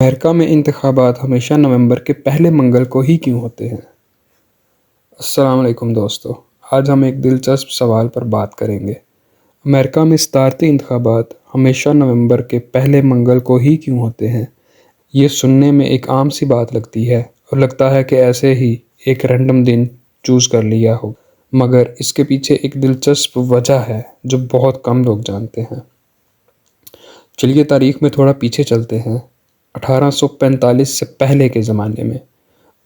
امریکہ میں انتخابات ہمیشہ نومبر کے پہلے منگل کو ہی کیوں ہوتے ہیں؟ السلام علیکم دوستو، آج ہم ایک دلچسپ سوال پر بات کریں گے۔ امریکہ میں صدارتی انتخابات ہمیشہ نومبر کے پہلے منگل کو ہی کیوں ہوتے ہیں؟ یہ سننے میں ایک عام سی بات لگتی ہے اور لگتا ہے کہ ایسے ہی ایک رینڈم دن چوز کر لیا ہو، مگر اس کے پیچھے ایک دلچسپ وجہ ہے جو بہت کم لوگ جانتے ہیں۔ چلیے تاریخ میں تھوڑا پیچھے چلتے ہیں۔ 1845 سے پہلے کے زمانے میں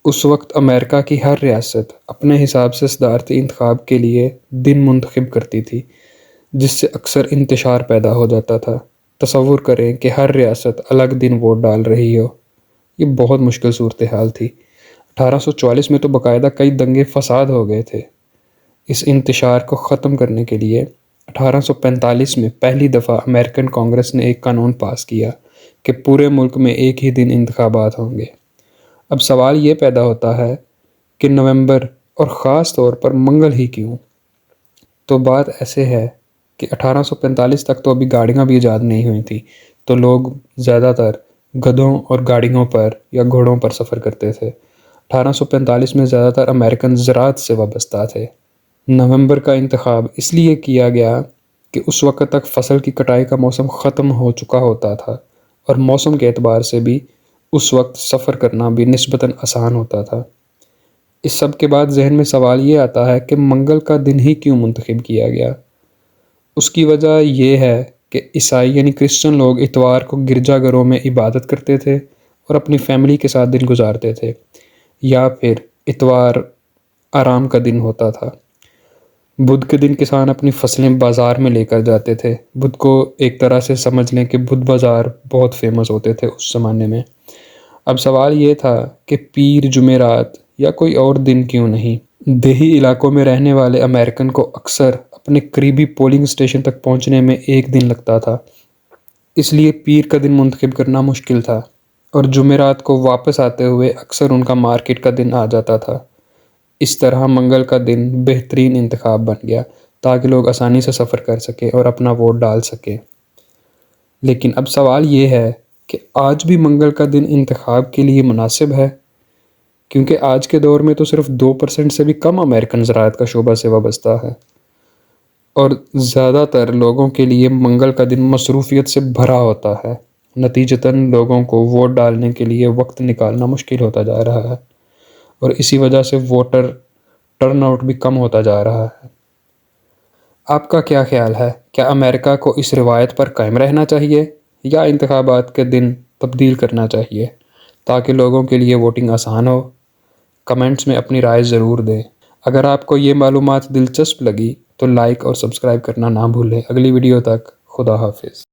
اس وقت امریکہ کی ہر ریاست اپنے حساب سے صدارتی انتخاب کے لیے دن منتخب کرتی تھی، جس سے اکثر انتشار پیدا ہو جاتا تھا۔ تصور کریں کہ ہر ریاست الگ دن ووٹ ڈال رہی ہو، یہ بہت مشکل صورتحال تھی۔ 1844 میں تو باقاعدہ کئی دنگے فساد ہو گئے تھے۔ اس انتشار کو ختم کرنے کے لیے 1845 میں پہلی دفعہ امریکن کانگریس نے ایک قانون پاس کیا کہ پورے ملک میں ایک ہی دن انتخابات ہوں گے۔ اب سوال یہ پیدا ہوتا ہے کہ نومبر اور خاص طور پر منگل ہی کیوں؟ تو بات ایسے ہے کہ 1845 تک تو ابھی گاڑیاں بھی ایجاد نہیں ہوئی تھیں، تو لوگ زیادہ تر گدھوں اور گاڑیوں پر یا گھوڑوں پر سفر کرتے تھے۔ 1845 میں زیادہ تر امریکن زراعت سے وابستہ تھے۔ نومبر کا انتخاب اس لیے کیا گیا کہ اس وقت تک فصل کی کٹائی کا موسم ختم ہو چکا ہوتا تھا اور موسم کے اعتبار سے بھی اس وقت سفر کرنا بھی نسبتاً آسان ہوتا تھا۔ اس سب کے بعد ذہن میں سوال یہ آتا ہے کہ منگل کا دن ہی کیوں منتخب کیا گیا؟ اس کی وجہ یہ ہے کہ عیسائی یعنی کرسچن لوگ اتوار کو گرجا گھروں میں عبادت کرتے تھے اور اپنی فیملی کے ساتھ دن گزارتے تھے، یا پھر اتوار آرام کا دن ہوتا تھا۔ بدھ کے دن کسان اپنی فصلیں بازار میں لے کر جاتے تھے۔ بدھ کو ایک طرح سے سمجھ لیں کہ بدھ بازار بہت فیمس ہوتے تھے اس زمانے میں۔ اب سوال یہ تھا کہ پیر، جمعرات یا کوئی اور دن کیوں نہیں؟ دیہی علاقوں میں رہنے والے امریکن کو اکثر اپنے قریبی پولنگ اسٹیشن تک پہنچنے میں ایک دن لگتا تھا، اس لیے پیر کا دن منتخب کرنا مشکل تھا، اور جمعرات کو واپس آتے ہوئے اکثر ان کا مارکیٹ کا دن آ جاتا تھا۔ اس طرح منگل کا دن بہترین انتخاب بن گیا تاکہ لوگ آسانی سے سفر کر سکیں اور اپنا ووٹ ڈال سکیں۔ لیکن اب سوال یہ ہے کہ آج بھی منگل کا دن انتخاب کے لیے مناسب ہے؟ کیونکہ آج کے دور میں تو صرف 2% سے بھی کم امریکن زراعت کا شعبہ سے وابستہ ہے، اور زیادہ تر لوگوں کے لیے منگل کا دن مصروفیت سے بھرا ہوتا ہے۔ نتیجتاً لوگوں کو ووٹ ڈالنے کے لیے وقت نکالنا مشکل ہوتا جا رہا ہے، اور اسی وجہ سے ووٹر ٹرن آؤٹ بھی کم ہوتا جا رہا ہے۔ آپ کا کیا خیال ہے؟ کیا امریکہ کو اس روایت پر قائم رہنا چاہیے یا انتخابات کے دن تبدیل کرنا چاہیے تاکہ لوگوں کے لیے ووٹنگ آسان ہو؟ کمنٹس میں اپنی رائے ضرور دیں۔ اگر آپ کو یہ معلومات دلچسپ لگی تو لائک اور سبسکرائب کرنا نہ بھولیں۔ اگلی ویڈیو تک خدا حافظ۔